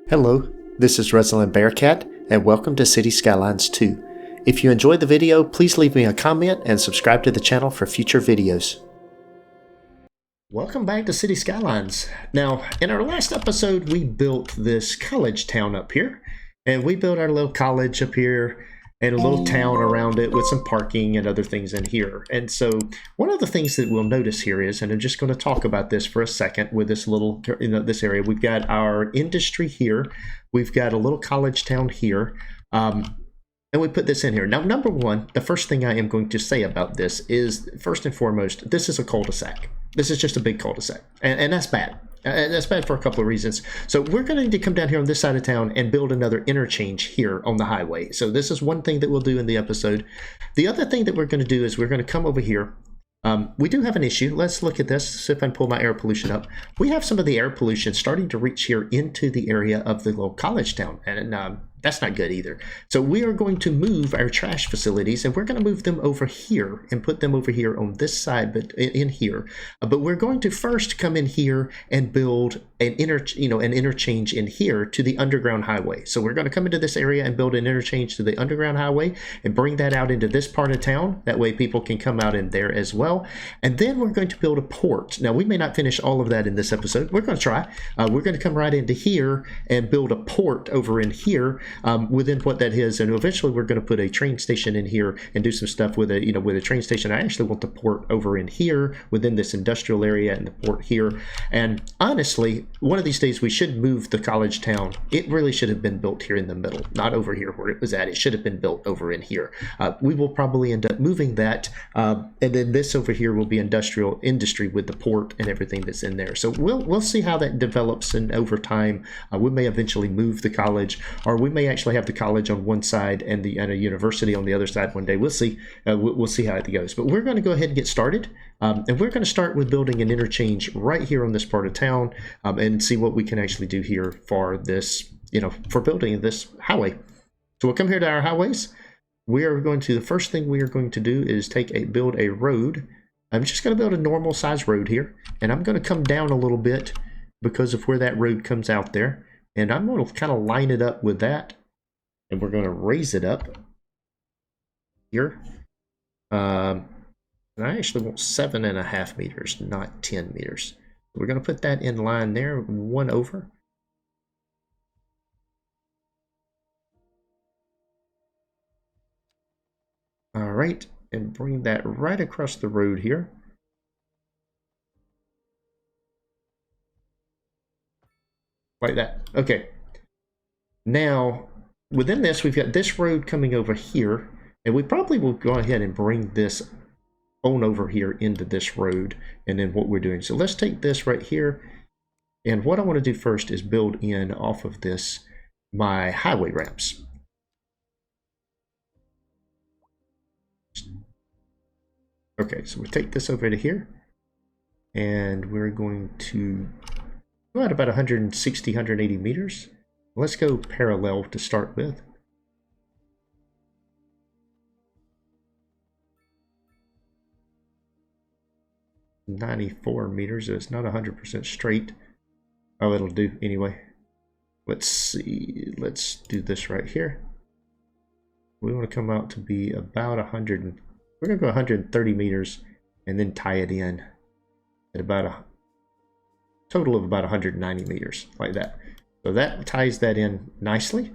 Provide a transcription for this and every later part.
Hello, this is Resilan Bearcat, and welcome to City Skylines 2. If you enjoyed the video, please leave me a comment and subscribe to the channel for future videos. Welcome back to City Skylines. Now, in our last episode, we built this college town up here, and we built our little college up here and a little town around it with some parking and other things in here. And so one of the things that we'll notice here is, and I'm just going to talk about this for a second with this little, this area, we've got our industry here, we've got a little college town here, and we put this in here. Now, number one, the first thing I am going to say about this is, first and foremost, this is a cul-de-sac. This is just a big cul-de-sac, and that's bad. That's bad for a couple of reasons. So we're going to need to come down here on this side of town and build another interchange here on the highway. So this is one thing that we'll do in the episode. The other thing that we're going to do is we're going to come over here. We do have an issue. Let's look at this, see if I can pull my air pollution up. We have some of the air pollution starting to reach here into the area of the little college town, and that's not good either. So we are going to move our trash facilities, and we're going to move them over here and put them over here on this side, but in here. But we're going to first come in here and build an interchange in here to the underground highway. So we're going to come into this area and build an interchange to the underground highway and bring that out into this part of town. That way people can come out in there as well. And then we're going to build a port. Now, we may not finish all of that in this episode. We're going to try. We're going to come right into here and build a port over in here. Within what that is, and eventually we're going to put a train station in here and do some stuff with a with a train station. I actually want the port over in here within this industrial area and the port here. And honestly, one of these days we should move the college town. It really should have been built here in the middle, not over here where it was at. It should have been built over in here. We will probably end up moving that, and then this over here will be industry with the port and everything that's in there. So we'll see how that develops, and over time we may eventually move the college, or we may actually have the college on one side and a university on the other side one day. We'll see. We'll see how it goes. But we're going to go ahead and get started, and we're going to start with building an interchange right here on this part of town, and see what we can actually do here for this, for building this highway. So we'll come here to our highways. The first thing we are going to do is build a road. I'm just going to build a normal size road here, and I'm going to come down a little bit because of where that road comes out there. And I'm going to kind of line it up with that, and we're going to raise it up here. And I actually want 7.5 meters, not 10 meters. We're going to put that in line there, one over. All right, and bring that right across the road here. Like that. Okay. Now, within this, we've got this road coming over here, and we probably will go ahead and bring this on over here into this road, and then what we're doing. So let's take this right here, and what I want to do first is build in off of this my highway ramps. Okay, so we take this over to here, and we're going to go at about 160, 180 meters. Let's go parallel to start with. $94 meters. It's not 100% straight. Oh, it'll do anyway. Let's see. Let's do this right here. We want to come out to be about 100. We're going to go 130 meters and then tie it in at about a total of about 190 meters, like that. So that ties that in nicely.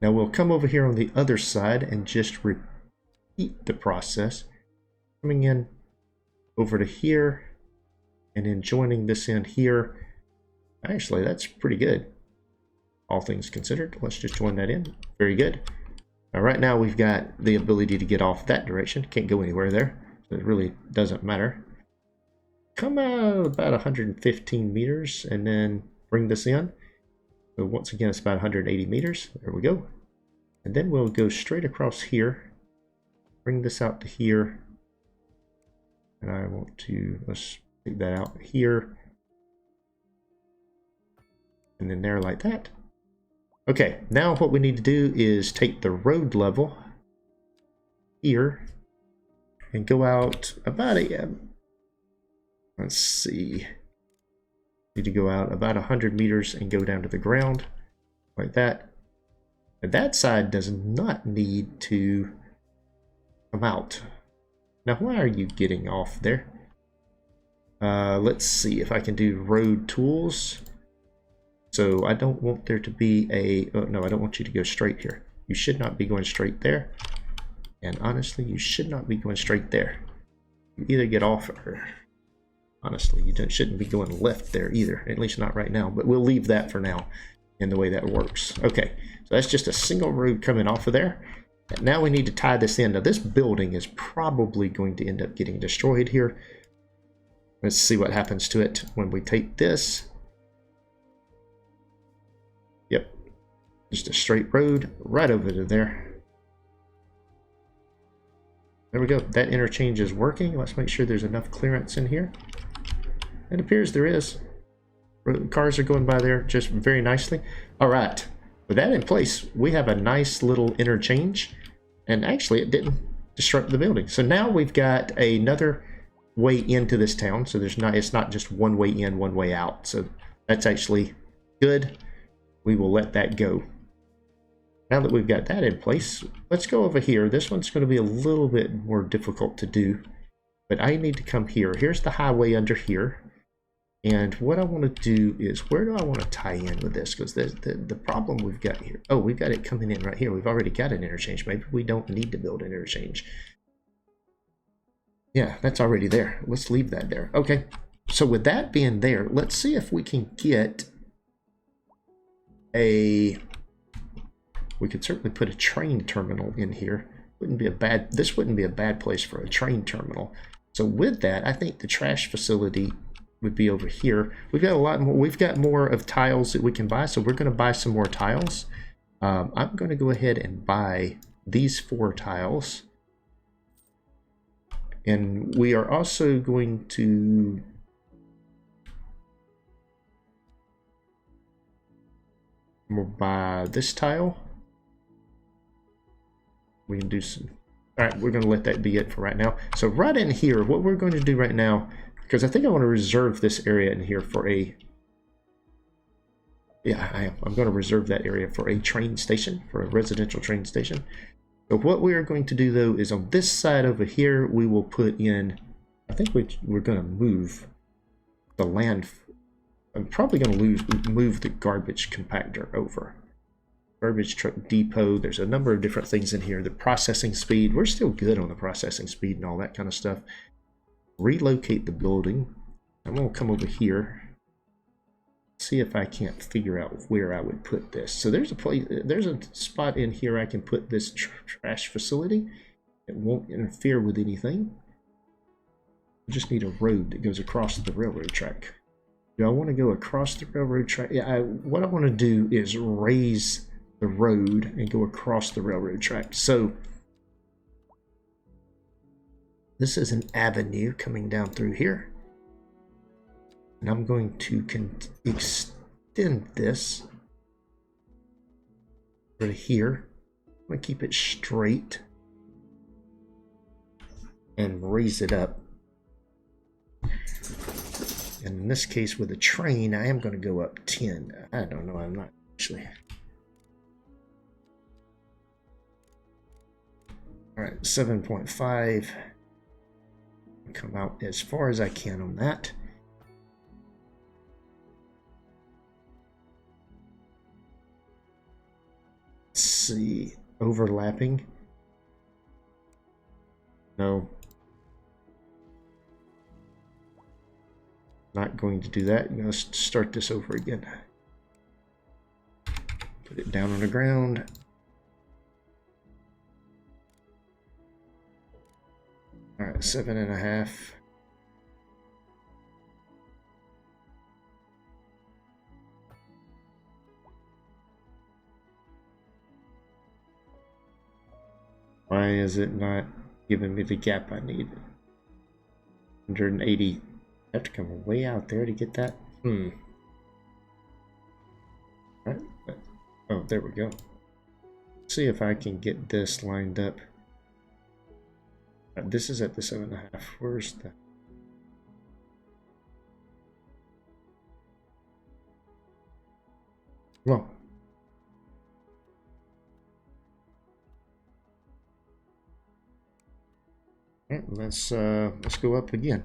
Now we'll come over here on the other side and just repeat the process. Coming in over to here and then joining this in here. Actually, that's pretty good, all things considered. Let's just join that in. Very good. Now right now we've got the ability to get off that direction. Can't go anywhere there, so it really doesn't matter. Come out about 115 meters and then bring this in. So once again, it's about 180 meters. There we go. And then we'll go straight across here. Bring this out to here. And I want to, let's take that out here. And then there like that. Okay, now what we need to do is take the road level here and go out about let's see. Need to go out about 100 meters and go down to the ground. like that. And that side does not need to come out. Now, why are you getting off there? Let's see if I can do road tools. So I don't want there to be a, oh, no, I don't want you to go straight here. You should not be going straight there. And honestly, you should not be going straight there. You either get off or, honestly, you shouldn't be going left there either, at least not right now, but we'll leave that for now in the way that works. Okay, so that's just a single road coming off of there. And now we need to tie this in. Now this building is probably going to end up getting destroyed here. Let's see what happens to it when we take this. Yep, just a straight road right over to there. There we go. That interchange is working. Let's make sure there's enough clearance in here. It appears there is. Cars are going by there just very nicely. All right. With that in place, we have a nice little interchange. And actually, it didn't disrupt the building. So now we've got another way into this town. So it's not just one way in, one way out. So that's actually good. We will let that go. Now that we've got that in place, let's go over here. This one's going to be a little bit more difficult to do, but I need to come here. Here's the highway under here. And what I want to do is, where do I want to tie in with this? Because the problem we've got here, oh, we've got it coming in right here. We've already got an interchange. Maybe we don't need to build an interchange. Yeah, that's already there. Let's leave that there. Okay, so with that being there, let's see if we can get a... We could certainly put a train terminal in here. This wouldn't be a bad place for a train terminal. So with that, I think the trash facility would be over here. We've got a lot more. We've got more of tiles that we can buy, so we're going to buy some more tiles. I'm going to go ahead and buy these 4 tiles. And we are also going to... We'll buy this tile. We can do some... All right, we're going to let that be it for right now. So right in here, what we're going to do right now, because I think I want to reserve this area in here for a... Yeah, I am. I'm going to reserve that area for a train station, for a residential train station. So what we are going to do, though, is on this side over here, we will put in... I think we're going to move the land... I'm probably going to move the garbage compactor over. Garbage truck depot. There's a number of different things in here. The processing speed. We're still good on the processing speed and all that kind of stuff. Relocate the building. I'm going to come over here. See if I can't figure out where I would put this. So there's a place. There's a spot in here I can put this trash facility. It won't interfere with anything. I just need a road that goes across the railroad track. Do I want to go across the railroad track? Yeah. What I want to do is raise the road and go across the railroad track. So this is an avenue coming down through here, and I'm going to extend this right here. I'm going to keep it straight and raise it up. And in this case with a train, I am going to go up 10. I don't know, I'm not actually. All right, 7.5. Come out as far as I can on that. Let's see, overlapping. No. Not going to do that. I'm going to start this over again. Put it down on the ground. All right, 7.5. Why is it not giving me the gap I need? 180. I have to come way out there to get that. All right. Oh, there we go. Let's see if I can get this lined up. This is at the 7.5. Where's the... Well, let's go up again.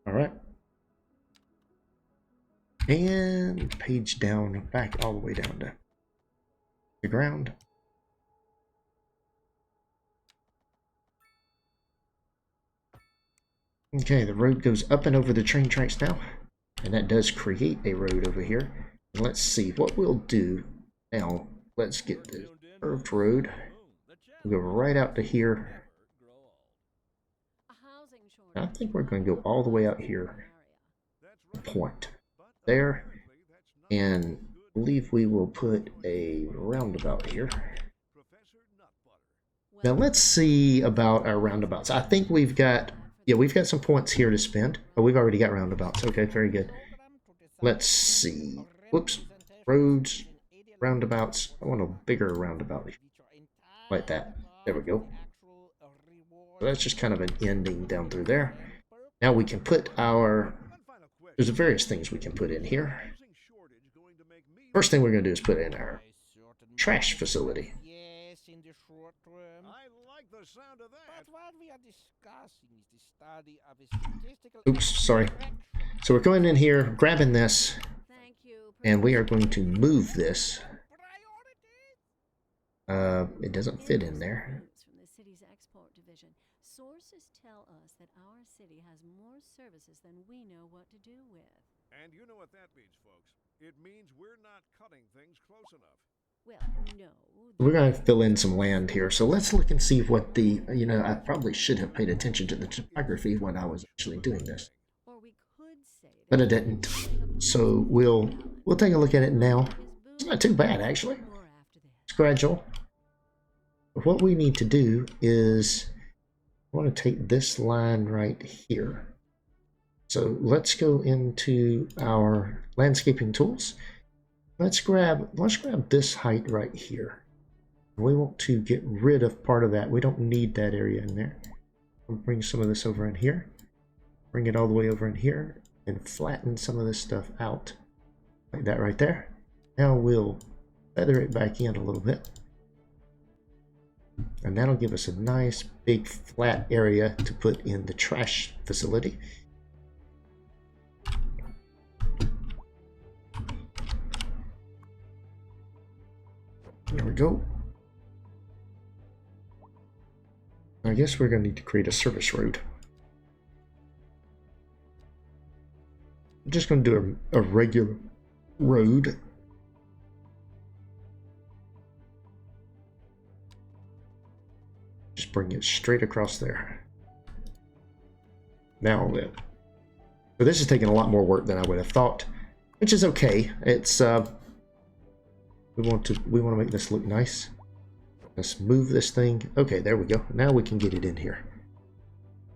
All right. And page down, back all the way down to the ground. Okay, the road goes up and over the train tracks now, and that does create a road over here. And let's see what we'll do now. Let's get the curved road. We'll go right out to here. I think we're going to go all the way out here. Point there, and I believe we will put a roundabout here. Now let's see about our roundabouts. I think we've got, yeah, we've got some points here to spend. Oh, we've already got roundabouts. Okay, very good. Let's see. Whoops. Roads, roundabouts. I want a bigger roundabout. Like that. There we go. So that's just kind of an ending down through there. Now we can put our... There's various things we can put in here. First thing we're going to do is put in our trash facility. Oops, sorry. So we're going in here, grabbing this, and we are going to move this. It doesn't fit in there. Sources tell us that our city has more services than we know what to do with. And you know what that means, folks. It means we're not cutting things close enough. Well, no. We're going to fill in some land here. So let's look and see what the, you know, I probably should have paid attention to the topography when I was actually doing this. Or we could say but I didn't. So we'll take a look at it now. It's not too bad, actually. It's gradual. But what we need to do is... I want to take this line right here. So let's go into our landscaping tools. Let's grab this height right here. We want to get rid of part of that. We don't need that area in there. We'll bring some of this over in here. Bring it all the way over in here and flatten some of this stuff out. Like that right there. Now we'll feather it back in a little bit. And that'll give us a nice big flat area to put in the trash facility. There we go. I guess we're going to need to create a service road. I'm just going to do a regular road. Just bring it straight across there. Now then. So this is taking a lot more work than I would have thought, which is okay. It's we want to make this look nice. Let's move this thing. Okay, there we go. Now we can get it in here.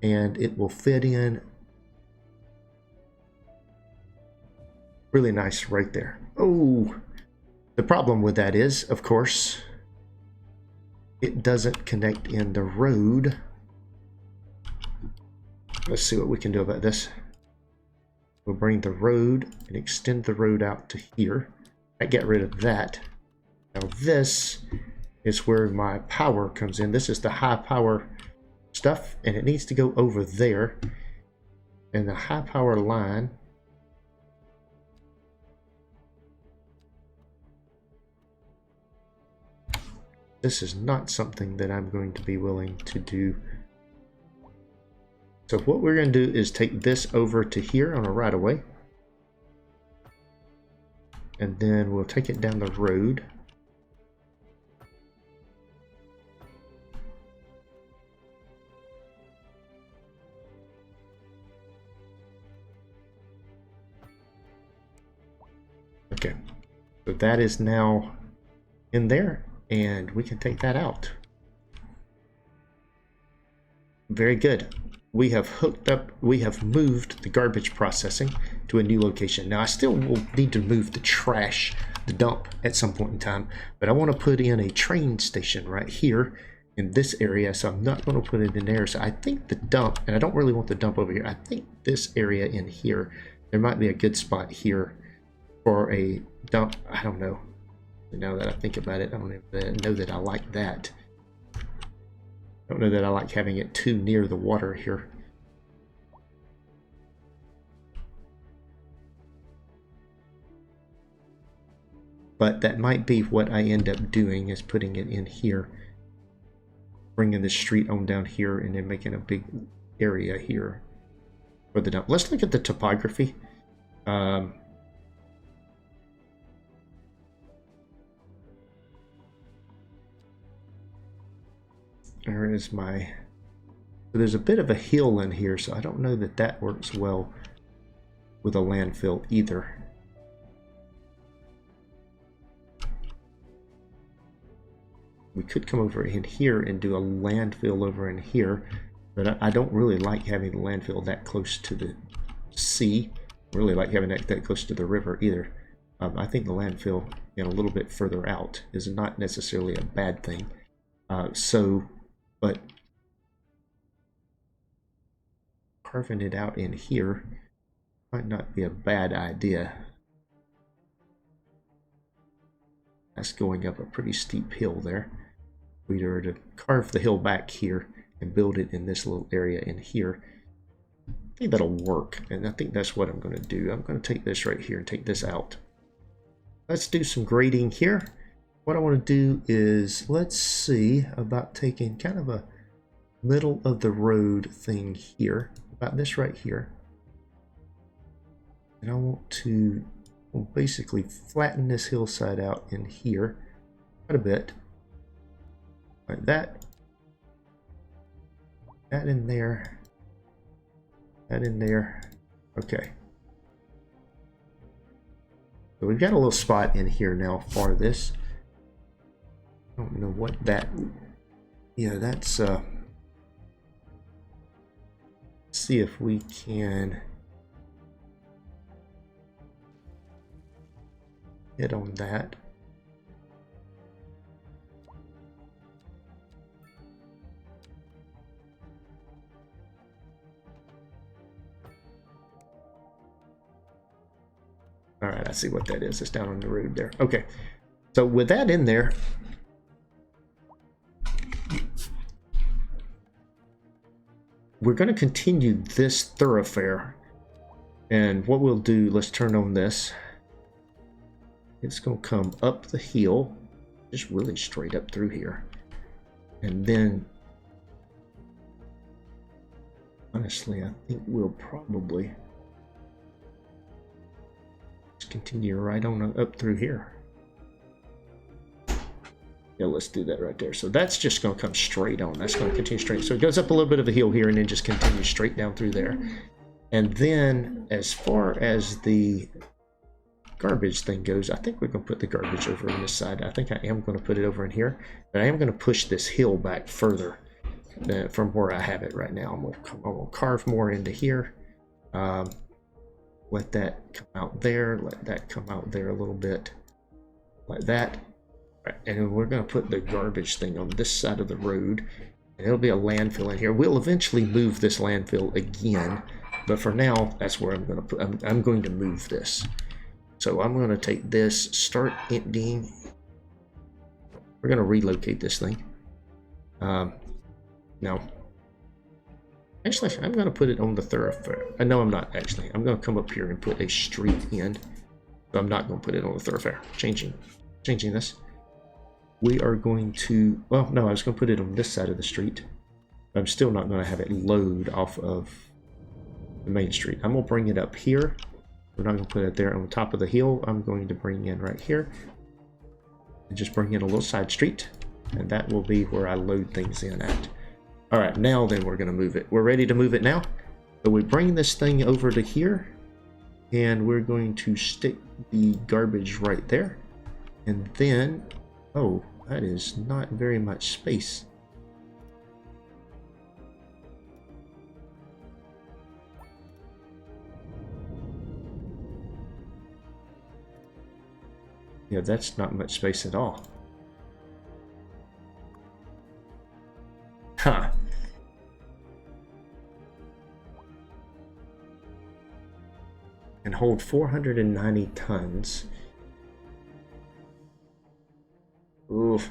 And it will fit in really nice right there. Oh, the problem with that is, of course, it doesn't connect in the road. Let's see what we can do about this. We'll bring the road and extend the road out to here. I get rid of that. Now this is where my power comes in. This is the high power stuff, and it needs to go over there. And the high power line this is not something that I'm going to be willing to do. So what we're going to do is take this over to here on a right of way. And then we'll take it down the road. Okay, so that is now in there. And we can take that out. Very good. We have hooked up, we have moved the garbage processing to a new location. Now I still will need to move the trash, the dump at some point in time, but I want to put in a train station right here in this area, so I'm not going to put it in there. So I think the dump, and I don't really want the dump over here, I think this area in here, There might be a good spot here for a dump. I don't know. Now that I think about it, I don't even know that I like that. I don't know that I like having it too near the water here. But that might be what I end up doing, is putting it in here, bringing the street on down here, and then making a big area here for the dump. Let's look at the topography. There is my... So there's a bit of a hill in here, so I don't know that that works well with a landfill either. We could come over in here and do a landfill over in here, but I don't really like having the landfill that close to the sea. I really like having that close to the river either. I think the landfill, a little bit further out is not necessarily a bad thing. But carving it out in here might not be a bad idea. That's going up a pretty steep hill there. We were to carve the hill back here and build it in this little area in here. I think that'll work, and I think that's what I'm going to do. I'm going to take this right here and take this out. Let's do some grading here. What I want to do is, let's see about taking kind of a middle of the road thing here, about this right here. And I want to basically flatten this hillside out in here quite a bit. Like that. That in there. That in there. Okay. So we've got a little spot in here now for this. I don't know what that... Yeah, that's... Let's see if we can hit on that. All right, I see what that is. It's down on the road there. Okay, so with that in there, we're going to continue this thoroughfare. And what we'll do, let's turn on this. It's going to come up the hill, just really straight up through here. And then, honestly, I think we'll probably just continue right on up through here. Yeah, let's do that right there. So that's just going to come straight on. That's going to continue straight. So it goes up a little bit of a hill here and then just continues straight down through there. And then as far as the garbage thing goes, I think we're going to put the garbage over on this side. I think I am going to put it over in here. But I am going to push this hill back further from where I have it right now. I'm going to carve more into here. Let that come out there. Let that come out there a little bit. Like that. And we're going to put the garbage thing on this side of the road. And it'll be a landfill in here. We'll eventually move this landfill again. But for now, that's where I'm going to put. I'm going to move this. So I'm going to take this, start emptying. We're going to relocate this thing. Now, actually, I'm going to put it on the thoroughfare. No, I'm not actually. I'm going to come up here and put a street in. But I'm not going to put it on the thoroughfare. Changing this. We are going to, well, no, I was going to put it on this side of the street. I'm still not going to have it load off of the main street. I'm going to bring it up here. We're not going to put it there on top of the hill. I'm going to bring in right here and just bring in a little side street. And that will be where I load things in at. All right, now then we're going to move it. We're ready to move it now. So we bring this thing over to here and we're going to stick the garbage right there. And then, oh, that is not very much space. Yeah, that's not much space at all. Huh. and hold 490 tons. Oof.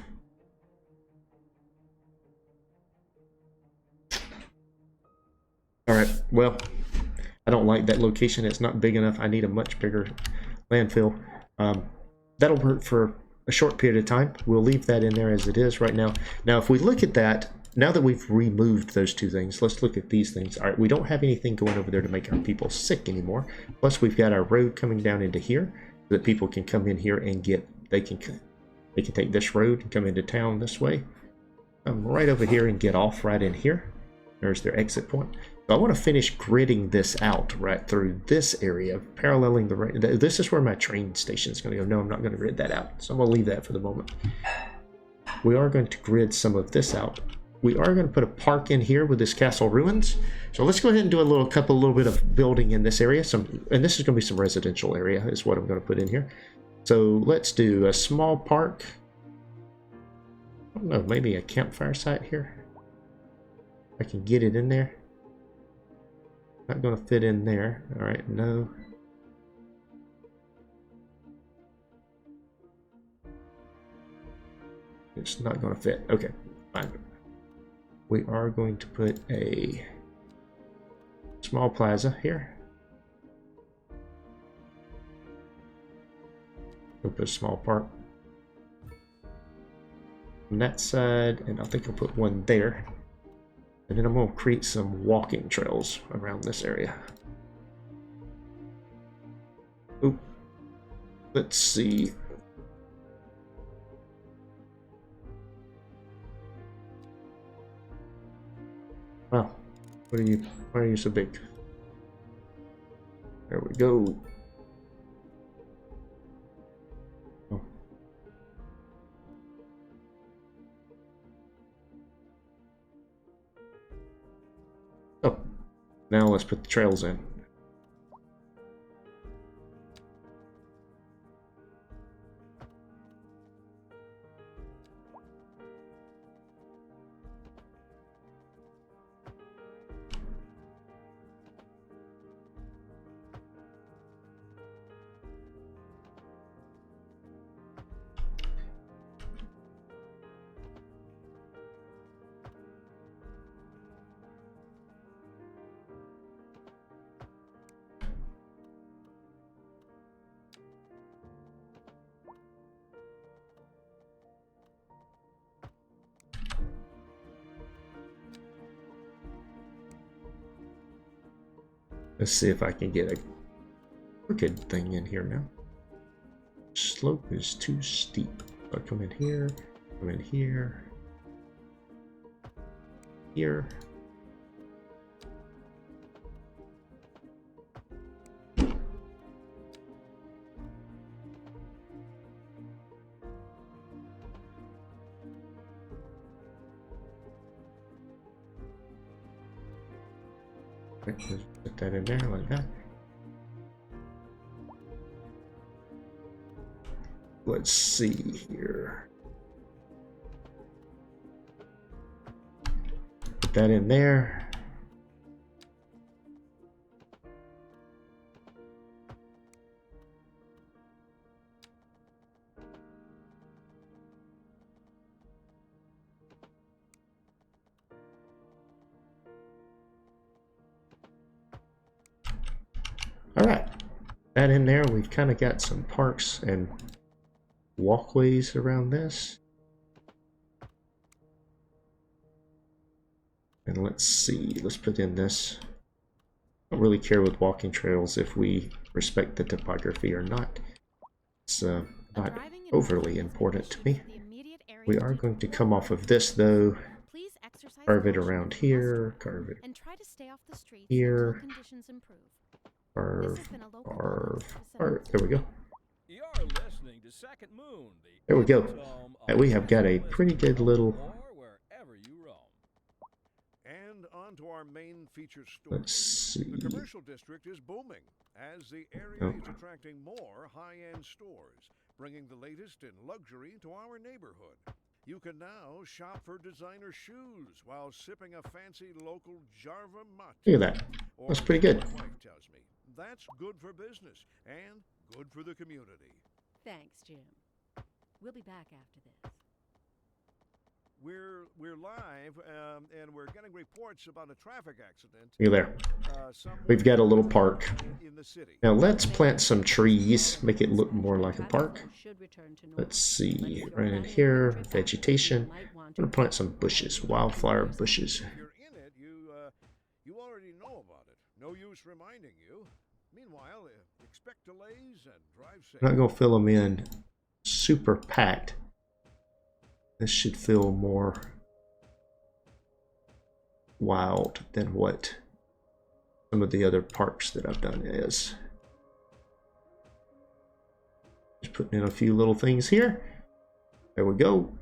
Alright, well, I don't like that location. It's not big enough. I need a much bigger landfill. That'll work for a short period of time. We'll leave that in there as it is right now. Now, if we look at that, now that we've removed those two things, let's look at these things. All right, we don't have anything going over there to make our people sick anymore. Plus, we've got our road coming down into here so that people can come in here and they can take this road and come into town this way. Come right over here and get off right in here. There's their exit point. So I want to finish gridding this out right through this area, paralleling the. This is where my train station is going to go. No, I'm not going to grid that out. So I'm going to leave that for the moment. We are going to grid some of this out. We are going to put a park in here with this castle ruins. So let's go ahead and do a little bit of building in this area. And this is going to be some residential area is what I'm going to put in here. So let's do a small park. I don't know, maybe a campfire site here. I can get it in there. Not going to fit in there. All right, no. It's not going to fit. Okay, fine. We are going to put a small plaza here. We'll put a small park on that side, and I think I'll put one there. And then I'm going to create some walking trails around this area. Oop. Let's see. Wow. Why are you so big? There we go. Oh. Oh, now let's put the trails in. Let's see if I can get a crooked thing in here now. Slope is too steep. I'll come in here, come in here, here. Let's put that in there like that. Let's see here. Put that in there. All right, that in there, we've kind of got some parks and walkways around this. And let's see, let's put in this. I don't really care with walking trails if we respect the topography or not. It's not overly important to me. We are going to come off of this though, carve it around here, carve it here. Carve. There we go. There we go. And we have got a pretty good little. And on to our main featured store. Let's see. The commercial district is booming as the area is attracting more high-end stores, bringing the latest in luxury to our neighborhood. You can now shop for designer shoes while sipping a fancy local Jarva mate. Look at that. That's pretty good. My wife tells me that's good for business and good for the community. Thanks, Jim. We'll be back after this. We're live, and we're getting reports about a traffic accident. You there? We've got a little park. In the city. Now let's plant some trees, make it look more like a park. Let's see, right in here, vegetation. I'm gonna plant some bushes, wildflower bushes. If you're in it, you already know about it. No use reminding you. Meanwhile, expect delays and drive safe. I'm not gonna fill them in super packed. This should feel more wild than what some of the other parks that I've done is. Just putting in a few little things here. There we go.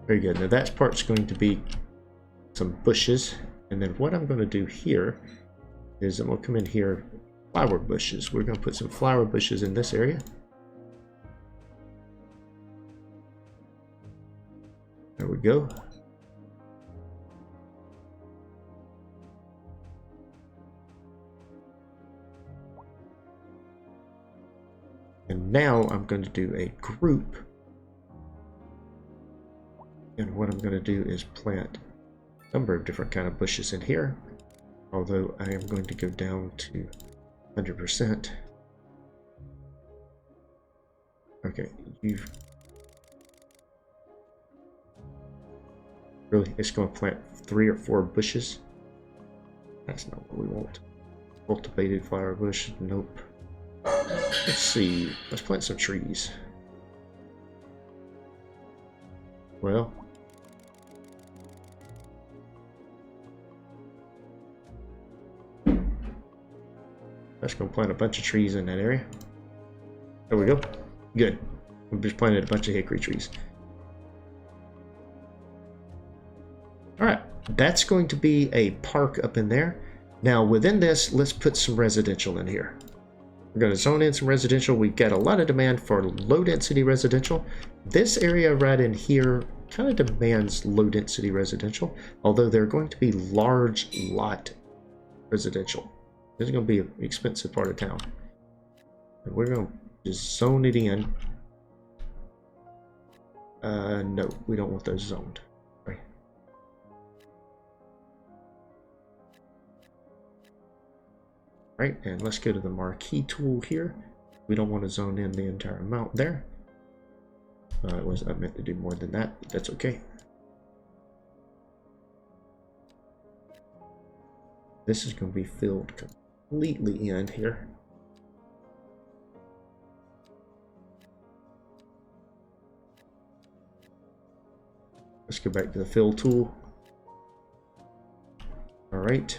Very good. Now that part's going to be some bushes. And then what I'm going to do here is I'm going to come in here, flower bushes. We're going to put some flower bushes in this area. There we go. And now I'm going to do a group. And what I'm going to do is plant number of different kind of bushes in here, although I am going to go down to 100%. Okay, you've really, it's going to plant 3 or 4 bushes. That's not what we want. Cultivated flower bush, nope. Let's see, let's plant some trees. Well, let's go plant a bunch of trees in that area. There we go. Good. We just planted a bunch of hickory trees. Alright, that's going to be a park up in there. Now within this, let's put some residential in here. We're going to zone in some residential. We've got a lot of demand for low density residential. This area right in here kind of demands low density residential, although they're going to be large lot residential. This is going to be an expensive part of town. And we're going to just zone it in. No, we don't want those zoned. Right. Right, and let's go to the marquee tool here. We don't want to zone in the entire amount there. I meant to do more than that, but that's okay. This is going to be filled completely in here. Let's go back to the fill tool. All right.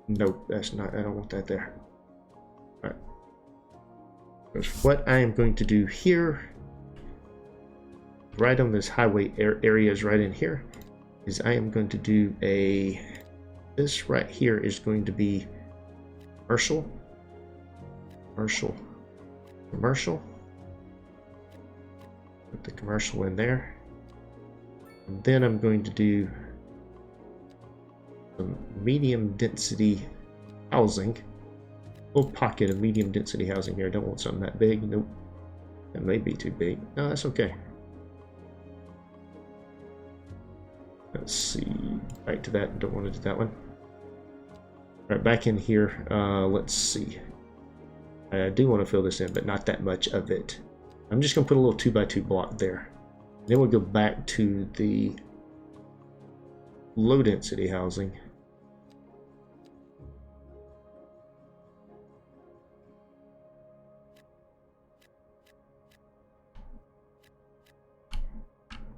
Nope, that's not, I don't want that there. All right. Because what I am going to do here, right on this highway areas right in here, is I am going to do this right here is going to be commercial. Put the commercial in there. And then I'm going to do some medium density housing. A little pocket of medium density housing here. I don't want something that big. Nope. That may be too big. No, that's okay. Let's see. Back to that. Don't want to do that one. Alright, back in here. Let's see. I do want to fill this in, but not that much of it. I'm just going to put a little 2x2 block there. Then we'll go back to the low density housing.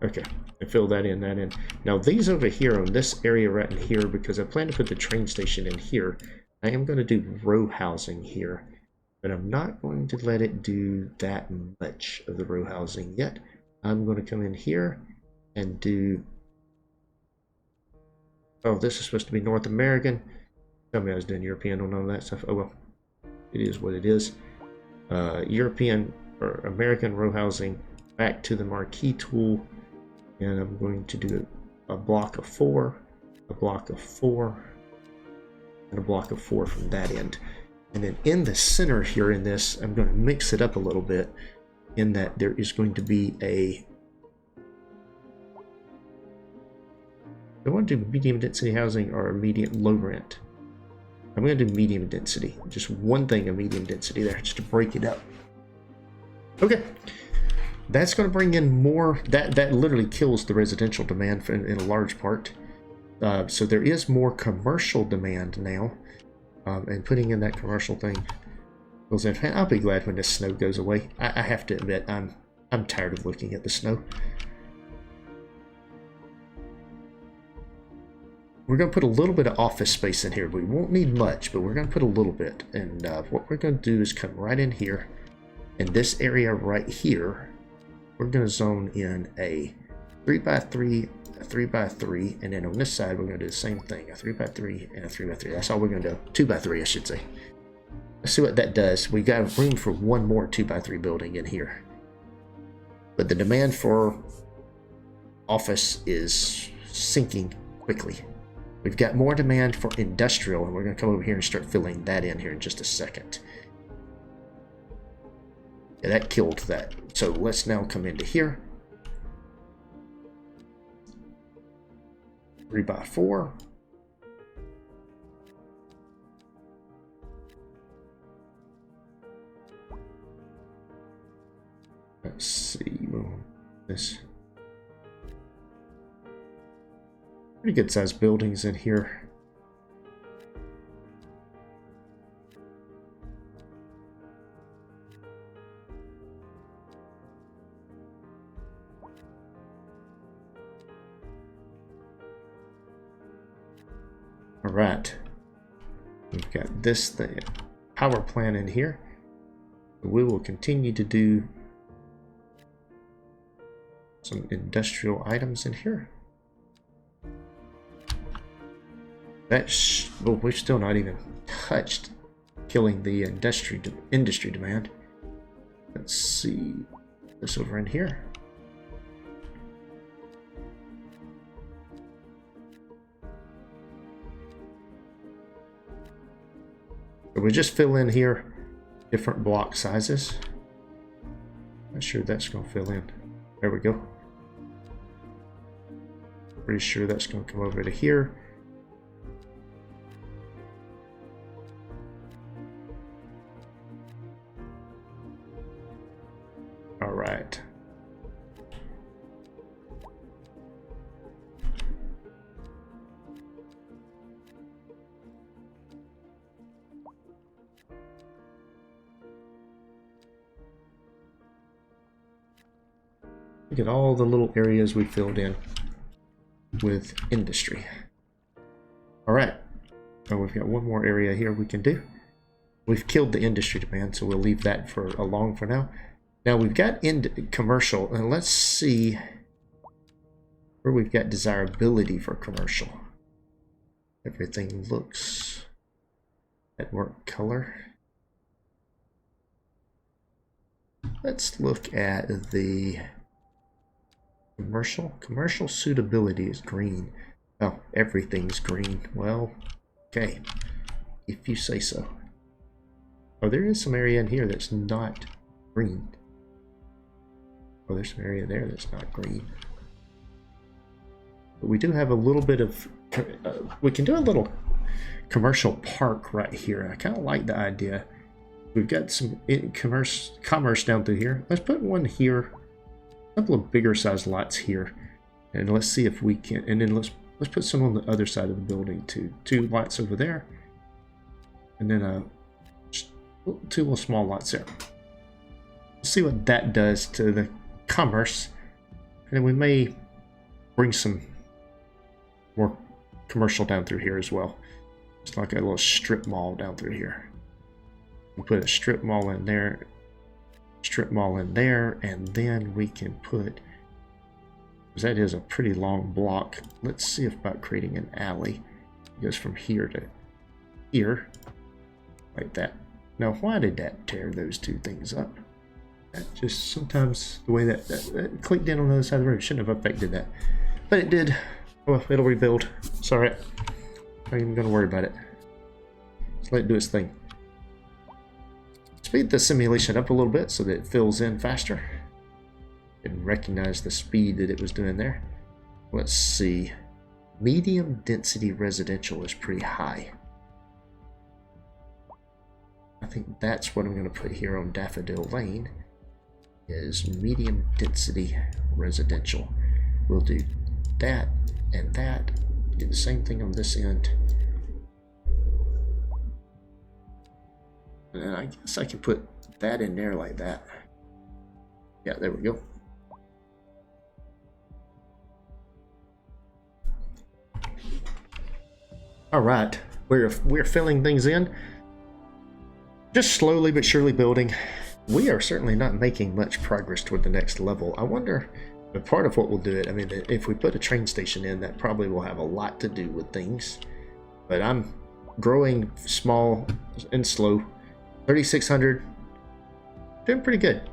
Okay, and fill that in, Now these over here on this area right in here, because I plan to put the train station in here, I am going to do row housing here. But I'm not going to let it do that much of the row housing yet. I'm going to come in here and do... Oh, this is supposed to be North American. Tell me I was doing European on none of that stuff. Oh well, it is what it is. European or American row housing, back to the marquee tool, and I'm going to do a block of 4, a block of 4, and a block of 4 from that end. And then in the center here in this, I'm going to mix it up a little bit in that there is going to be a... I want to do medium density housing or medium low rent. I'm going to do medium density. Just one thing of medium density there, just to break it up. Okay. That's going to bring in more... That literally kills the residential demand in a large part. So there is more commercial demand now. And putting in that commercial thing goes in. I'll be glad when this snow goes away. I have to admit, I'm tired of looking at the snow. We're going to put a little bit of office space in here. We won't need much, but we're going to put a little bit. And what we're going to do is come right in here. In this area right here, we're going to zone in a 3x3, a 3x3, and then on this side, we're going to do the same thing, a 3x3 and a 3x3. That's all we're going to do. 2x3, I should say. Let's see what that does. We got room for one more 2x3 building in here. But the demand for office is sinking quickly. We've got more demand for industrial, and we're going to come over here and start filling that in here in just a second. Yeah, that killed that. So let's now come into here. 3x4. Let's see. This pretty good sized buildings in here. All right, we've got this thing, power plant in here. We will continue to do some industrial items in here. Well, we've still not even touched killing the industry demand. Let's see this over in here. So we just fill in here different block sizes. Not sure that's going to fill in. There we go. Pretty sure that's going to come over to here. All right. Look at all the little areas we filled in with industry. All right. So we've got one more area here we can do. We've killed the industry demand, so we'll leave that for alone for now. Now we've got commercial, and let's see where we've got desirability for commercial. Everything looks at work color. Let's look at the commercial suitability is green. Oh, everything's green. Well, okay, if you say so. Oh, there is some area in here that's not green. Oh, there's some area there that's not green. But we do have a little bit of... we can do a little commercial park right here. I kind of like the idea. We've got some commerce down through here. Let's put one here. A couple of bigger sized lots here. And let's see if we can... And then let's put some on the other side of the building too. 2 lots over there. And then 2 little small lots there. Let's see what that does to the commerce, and then we may bring some more commercial down through here as well. It's like a little strip mall down through here. We'll put a strip mall in there, and then we can put, because that is a pretty long block. Let's see about creating an alley. It goes from here to here, like that. Now, why did that tear those two things up? That just sometimes the way that clicked in on the other side of the road shouldn't have affected that, but it did. Well, it'll rebuild. It's alright. Not even gonna worry about it. Just let it do its thing. Speed the simulation up a little bit so that it fills in faster. Didn't recognize the speed that it was doing there. Let's see. Medium density residential is pretty high. I think that's what I'm going to put here on Daffodil Lane, is medium density residential. We'll do that and that. Do the same thing on this end. And I guess I can put that in there like that. Yeah, there we go. All right, we're filling things in, just slowly but surely building. We are certainly not making much progress toward the next level. I wonder, but part of what will do it, I mean, if we put a train station in, that probably will have a lot to do with things. But I'm growing small and slow. 3,600, doing pretty good.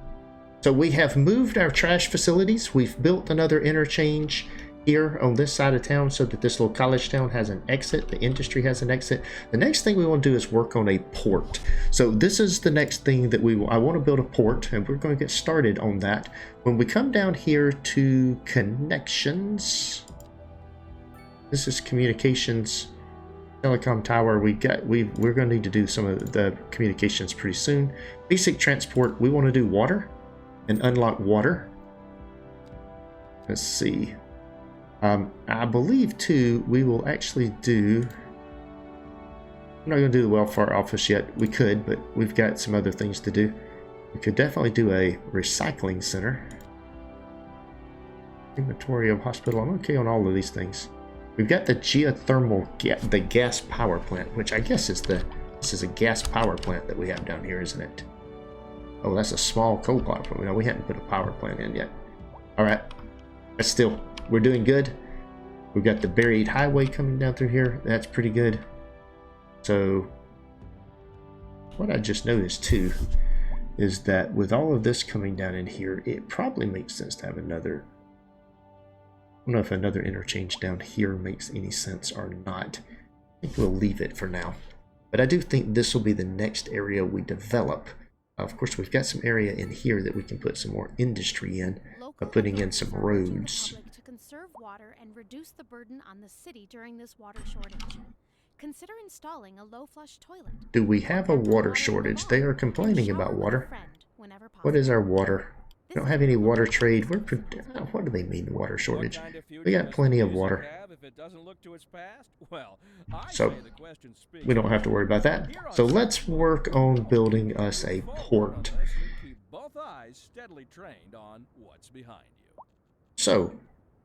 So we have moved our trash facilities. We've built another interchange here on this side of town so that this little college town has an exit, the industry has an exit. The next thing we want to do is work on a port. So this is the next thing that I want to build a port, and we're going to get started on that. When we come down here to connections, this is communications, telecom tower. We're going to need to do some of the communications pretty soon. Basic transport, we want to do water and unlock water. Let's see. I believe too we will actually do, I'm not going to do the welfare office yet. We could, but we've got some other things to do. We could definitely do a recycling center. Inventory of hospital. I'm okay on all of these things. We've got the geothermal, the gas power plant, which I guess is this is a gas power plant that we have down here, isn't it? Oh, that's a small coal power plant. No, we haven't put a power plant in yet. All right, but still, we're doing good. We've got the buried highway coming down through here. That's pretty good. So what I just noticed too is that with all of this coming down in here, it probably makes sense to have another, I don't know if another interchange down here makes any sense or not. I think we'll leave it for now. But I do think this will be the next area we develop. Of course, we've got some area in here that we can put some more industry in by putting in some roads. To conserve water and reduce the burden on the city during this water shortage. Consider installing a low flush toilet. Do we have a water shortage? They are complaining about water. What is our water? We don't have any water trade. What do they mean, water shortage? We got plenty of water. So we don't have to worry about that. So let's work on building us a port. So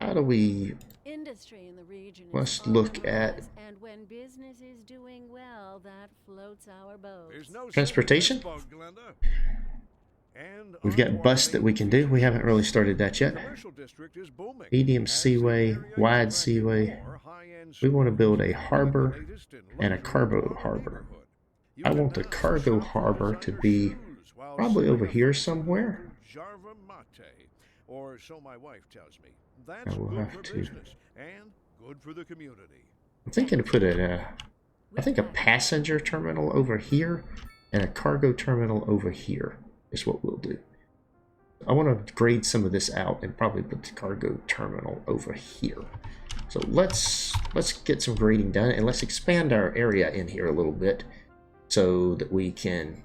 how do we, Industry in the region let's look at and when business is doing well, that floats our boat. transportation. We've got bus that we can do. We haven't really started that yet. Medium seaway, wide seaway. We want to build a harbor and a cargo harbor. I want the cargo harbor to be probably over here somewhere. Or so my wife tells me. I That's will good have for to. business and good for the community. I'm thinking to put I think a passenger terminal over here and a cargo terminal over here is what we'll do. I want to grade some of this out and probably put the cargo terminal over here. So let's get some grading done, and let's expand our area in here a little bit so that we can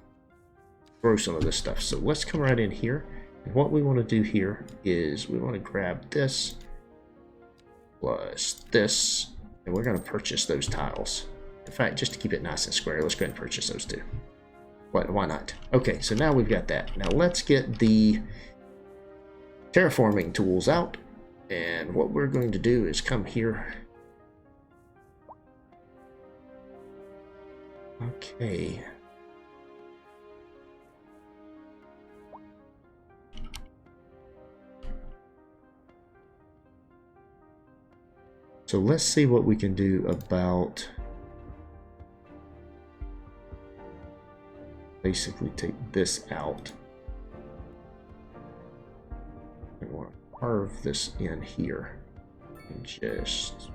grow some of this stuff. So let's come right in here. And what we want to do here is we want to grab this plus this, and we're going to purchase those tiles. In fact, just to keep it nice and square, let's go ahead and purchase those two. Why not? Okay, so now we've got that. Now let's get the terraforming tools out, and what we're going to do is come here. Okay. So let's see what we can do about basically take this out. I want to carve this in here and just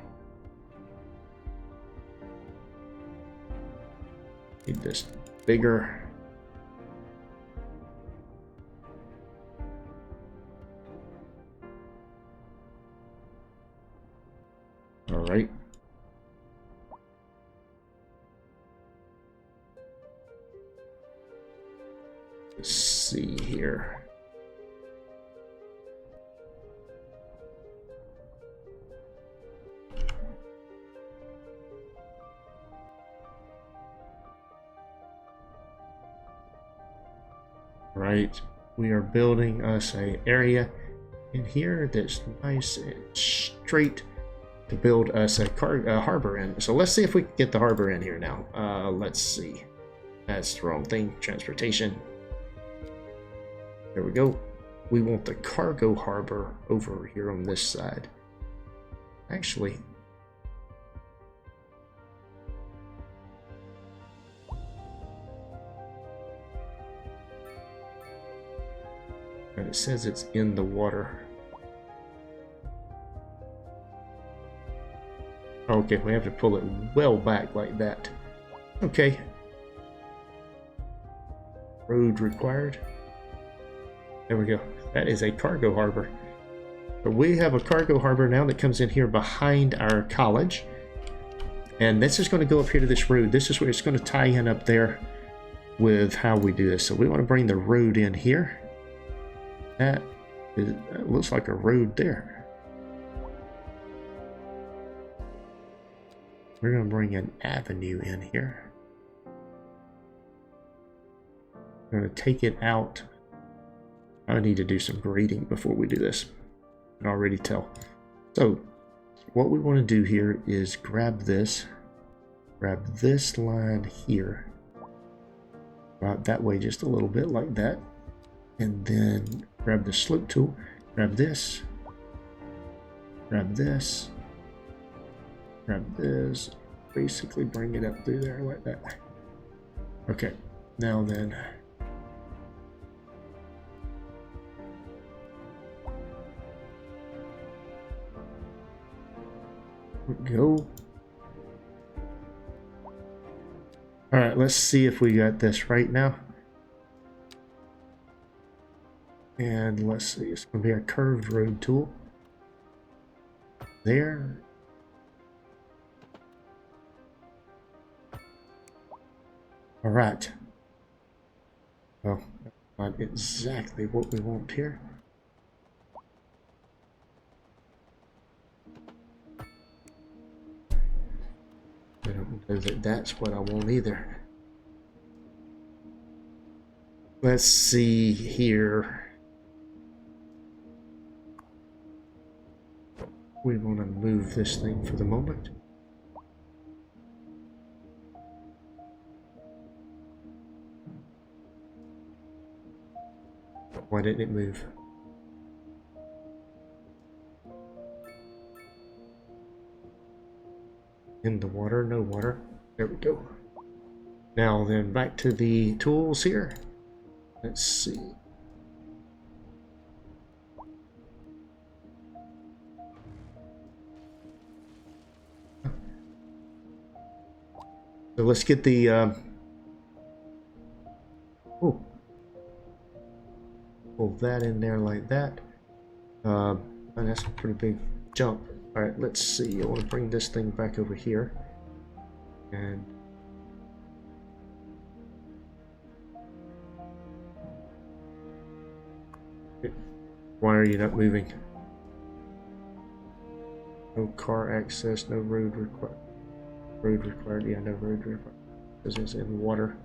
need this bigger. All right. Let's see here. Right, we are building us a area in here that's nice and straight to build us a harbor in. So let's see if we can get the harbor in here now. Let's see. That's the wrong thing. Transportation. There we go. We want the cargo harbor over here on this side. Actually, and it says it's in the water. Okay, we have to pull it well back like that. Okay. Road required. There we go. That is a cargo harbor. But we have a cargo harbor now that comes in here behind our college. And this is going to go up here to this road. This is where it's going to tie in up there with how we do this. So we want to bring the road in here. That looks like a road there. We're going to bring an avenue in here. We're going to take it out. I need to do some grading before we do this. I can already tell. So what we want to do here is grab this line here. Right that way just a little bit like that. And then grab the slope tool, grab this, basically bring it up through there like that. Okay, now then. Go. All right, let's see if we got this right now. And let's see, it's going to be our curved road tool. There. All right. Well, that's not exactly what we want here. I don't know that that's what I want either. Let's see here. We want to move this thing for the moment. Why didn't it move? In the water, no water. There we go. Now then, back to the tools here. Let's see. So let's get the oh, pull that in there like that. And that's a pretty big jump. All right, let's see. I want to bring this thing back over here, and why are you not moving? No car access, no road required. Road required, yeah, no road required. Because it's in water.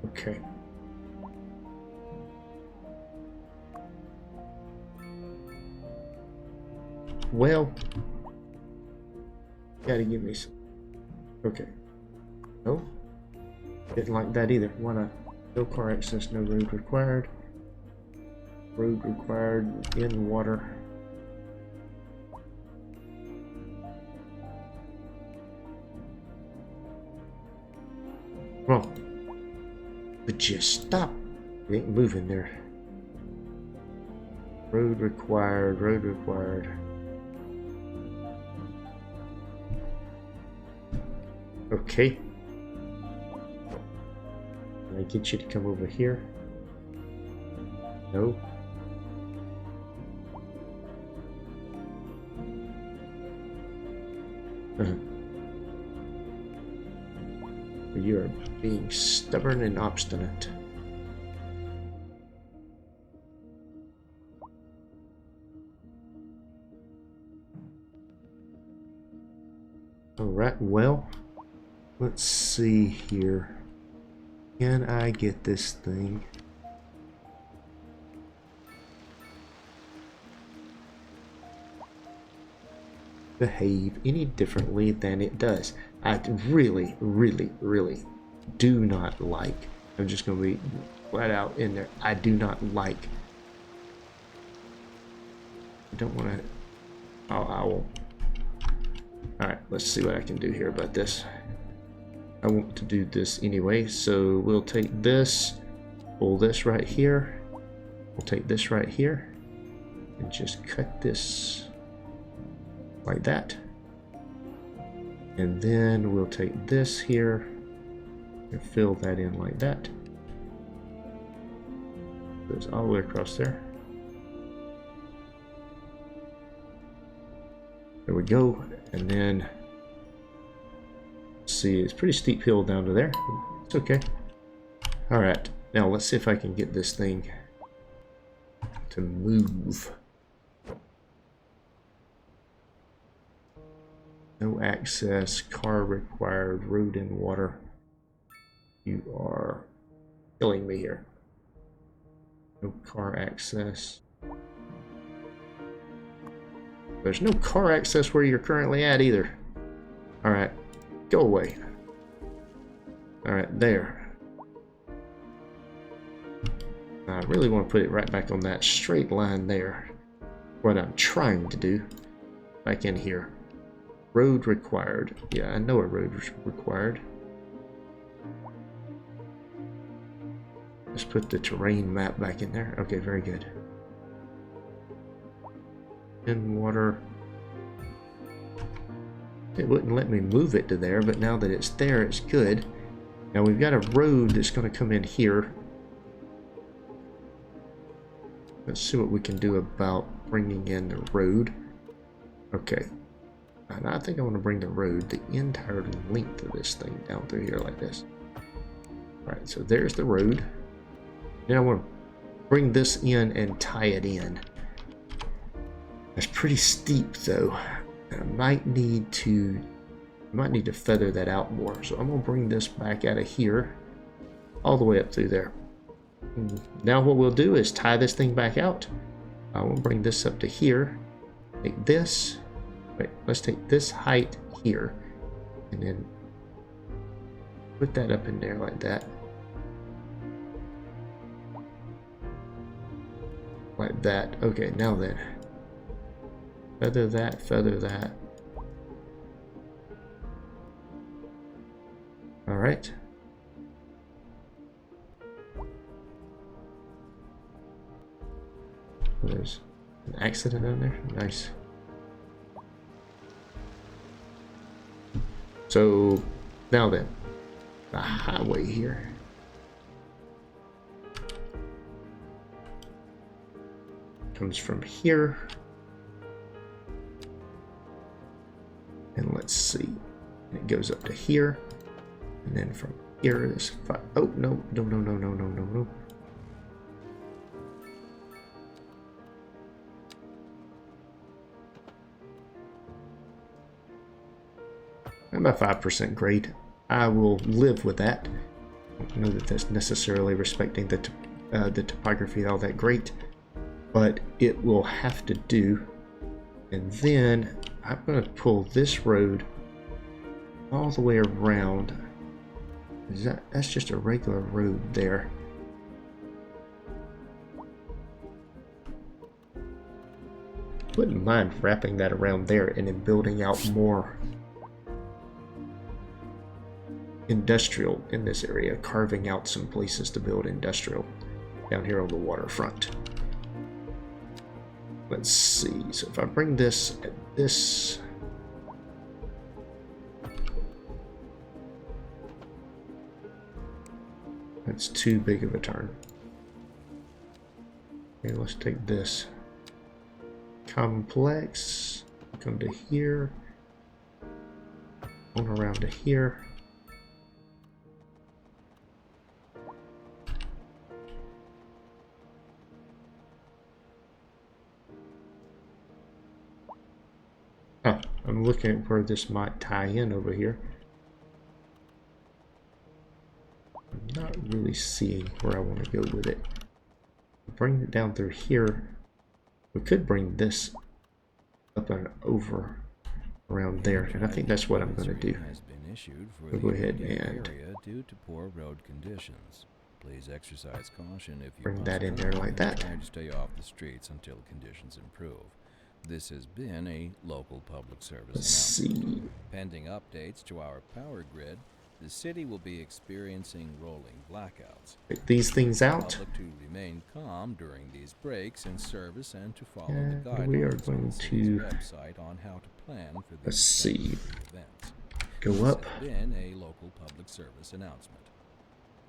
Okay. Well, gotta give me some. Okay. No? Didn't like that either. Why not? No car access, no road required. Road required in water. Come on. Would you stop? You ain't moving there. Road required, road required. Okay. Can I get you to come over here? No. You are being stubborn and obstinate. Alright, well, let's see here. Can I get this thing? Behave any differently than it does. I really, really, really do not like. I'm just going to be flat out in there. I do not like. I don't want to. I will. Alright, let's see what I can do here about this. I want to do this anyway, so we'll take this, pull this right here. We'll take this right here and just cut this like that. And then we'll take this here and fill that in like that. Goes all the way across there. There we go. And then see, it's a pretty steep hill down to there. It's okay. Alright, now let's see if I can get this thing to move. No access, car required, road and water. You are killing me here. No car access. There's no car access where you're currently at either. Alright, go away. Alright, there. I really want to put it right back on that straight line there. What I'm trying to do. Back in here. Road required. Yeah, I know a road is required. Let's put the terrain map back in there. Okay, very good. In water. It wouldn't let me move it to there, but now that it's there, it's good. Now we've got a road that's going to come in here. Let's see what we can do about bringing in the road. Okay. And I think I want to bring the road the entire length of this thing down through here like this. Alright, so there's the road. Then I want to bring this in and tie it in. That's pretty steep though. I might need to feather that out more. So I'm gonna bring this back out of here all the way up through there. Now what we'll do is tie this thing back out. I will bring this up to here. Take this. Wait, let's take this height here and then put that up in there like that. Like that. Okay, now then. Feather that, feather that. Alright. There's an accident on there. Nice. So, now then. The highway here. Comes from here. And let's see. It goes up to here. And then from here is oh, no. I'm at 5% grade. I will live with that. I don't know that that's necessarily respecting the topography all that great, but it will have to do. And then I'm going to pull this road all the way around. That's just a regular road there. Wouldn't mind wrapping that around there and then building out more industrial in this area, carving out some places to build industrial down here on the waterfront. Let's see, so if I bring this at this, that's too big of a turn. Okay, let's take this complex, come to here, on around to here. Oh, I'm looking at where this might tie in over here. I'm not really seeing where I want to go with it. Bring it down through here. We could bring this up and over around there, and I think that's what I'm going to do. We'll go ahead and due to poor road conditions. Please exercise caution if you bring that in there like that. Try to stay off the streets until conditions improve. This has been a local public service Let's announcement. see. Pending updates to our power grid, the city will be experiencing rolling blackouts. Take these things out. Public to remain calm during these breaks in service and to follow And the guidelines we are on going the city's to, website on how to plan for these let's see, events. go This up. has been a local public service announcement.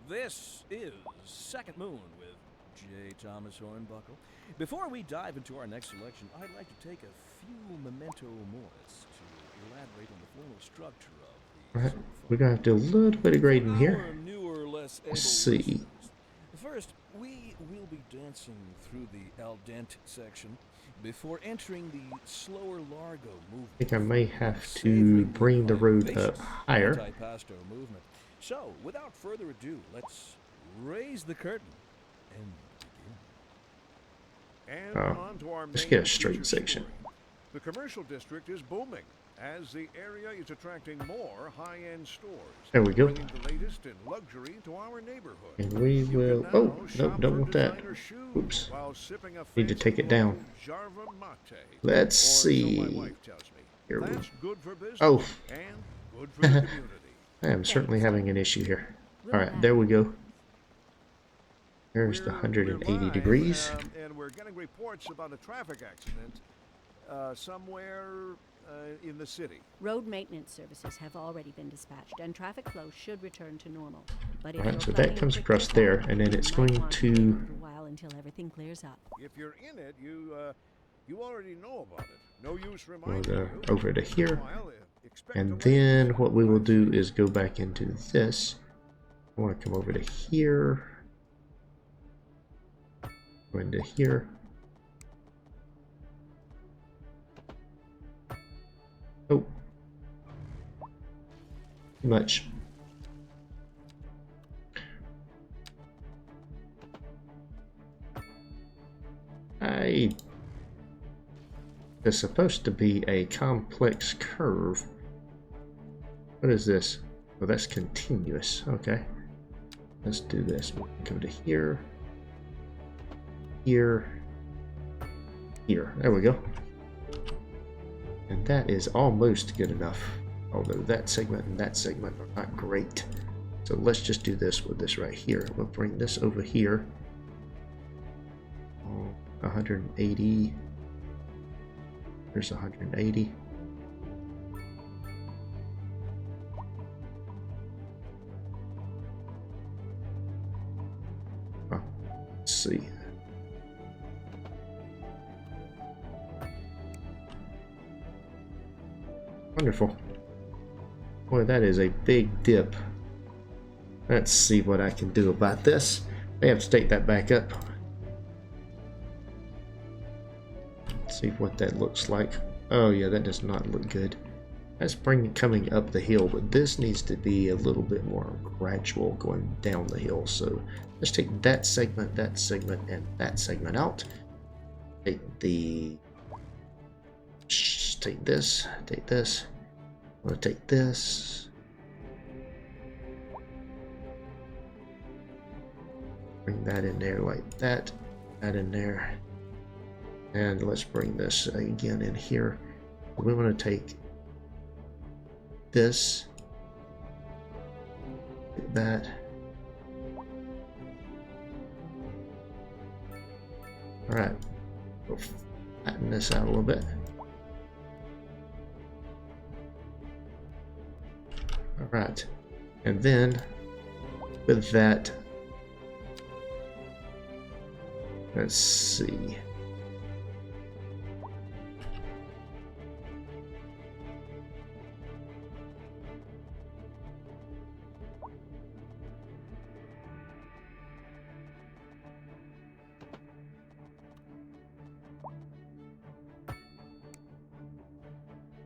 This is Second Moon with J. Thomas Hornbuckle. Before we dive into our next selection, I'd like to take a few memento moris to elaborate on the formal structure of the Right. solar We're going to have to do a little bit of grading here. Our newer, less able Let's see. listeners. First, we will be dancing through the al dente section before entering the slower largo movement. I think I may have to bring the road up higher. Anti-pasto movement. So, without further ado, let's raise the curtain and begin. And Oh, on to our let's main get a straight feature section. story. The commercial district is booming as the area is attracting more high-end stores. There we go. Bringing the latest in luxury to our neighborhood. And we You will, can oh, now no, shop don't for want that. designer shoes Oops. while sipping a Need to fancy take it down. local Jarva mate. Let's Or so my see. wife tells me. Here we That's good for business Oh. and good for the community. I am certainly having an issue here. Alright, there we go. There's the We're 180 live, degrees. and we're getting reports about a traffic accident somewhere in the city. Road maintenance services have already been dispatched, and traffic flow should return to normal. But if Alright, you're so that planning a comes quick across trip there, home, and then you it's might going want to- wait a little while until everything clears up. If you're in it, you already know about it. No use We'll reminding go you. over to here. Meanwhile, expect And delays. then what we will do is go back into this. I want to come over to here. Go into here. Oh. Too much. It's supposed to be a complex curve. What is this? Oh, that's continuous. Okay. Let's do this. We'll go to here. Here. Here. There we go. And that is almost good enough. Although that segment and that segment are not great. So let's just do this with this right here. We'll bring this over here. 180. There's 180. Oh, let's see. Wonderful. Boy, that is a big dip. Let's see what I can do about this. I have to take that back up. See what that looks like. Oh yeah, that does not look good. That's coming up the hill, but this needs to be a little bit more gradual going down the hill. So let's take that segment, and that segment out. Take this. I'm gonna take this. Bring that in there like that. That in there. And let's bring this again in here. We want to take this, that. All right, we'll flatten this out a little bit. All right, and then with that, let's see.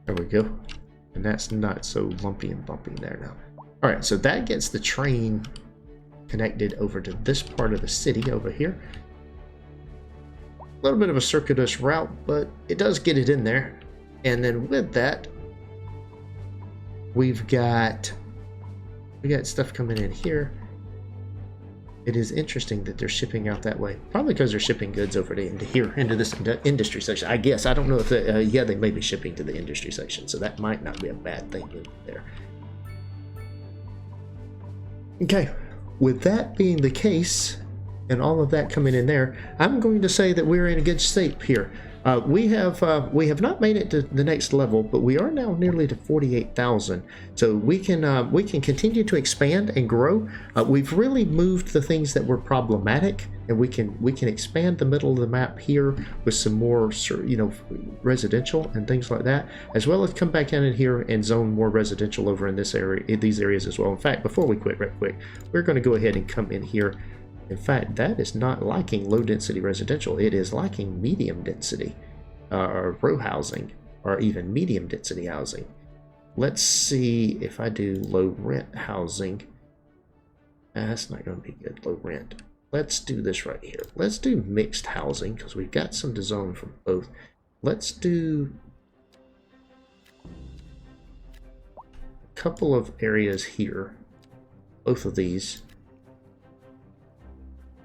There we go. And that's not so lumpy and bumpy there now. All right, so that gets the train connected over to this part of the city over here. A little bit of a circuitous route, but it does get it in there. And then with that, we got stuff coming in here. It is interesting that they're shipping out that way. Probably because they're shipping goods over to into this industry section. I guess. I don't know if they, yeah, they may be shipping to the industry section, so that might not be a bad thing there. Okay, with that being the case, and all of that coming in there, I'm going to say that we're in a good shape here. We have not made it to the next level, but we are now nearly to 48,000. So we can continue to expand and grow. We've really moved the things that were problematic, and we can expand the middle of the map here with some more, residential and things like that, as well as come back in here and zone more residential over in this area, in these areas as well. In fact, before we quit, right quick, we're going to go ahead and come in here. In fact, that is not liking low density residential. It is liking medium density or row housing, or even medium density housing. Let's see if I do low rent housing. That's not going to be good, low rent. Let's do this right here. Let's do mixed housing because we've got some to zone from both. Let's do a couple of areas here, both of these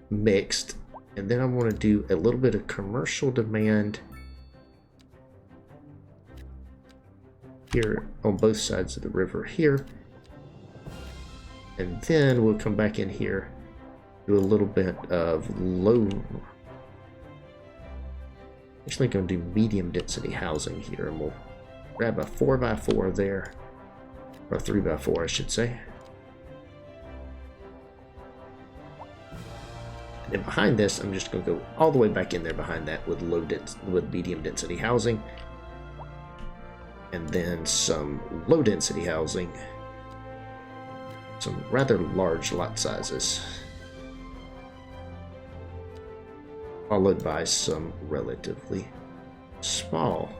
mixed, and then I want to do a little bit of commercial demand here on both sides of the river here, and then we'll come back in here, do a little bit of low, actually going to do medium density housing here, and we'll grab a 4x4 there, or 3x4 I should say. And behind this, I'm just going to go all the way back in there behind that with medium density housing, and then some low density housing, some rather large lot sizes, followed by some relatively small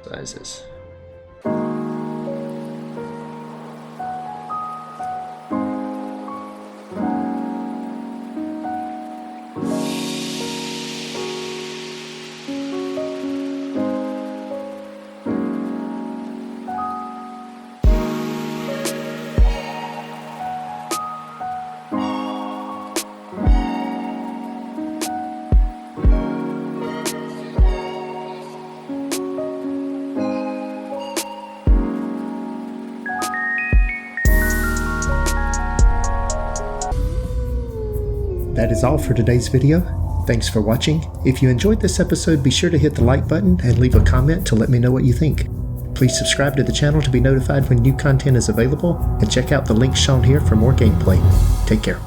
sizes. That is all for today's video. Thanks for watching. If you enjoyed this episode, be sure to hit the like button and leave a comment to let me know what you think. Please subscribe to the channel to be notified when new content is available, and check out the links shown here for more gameplay. Take care.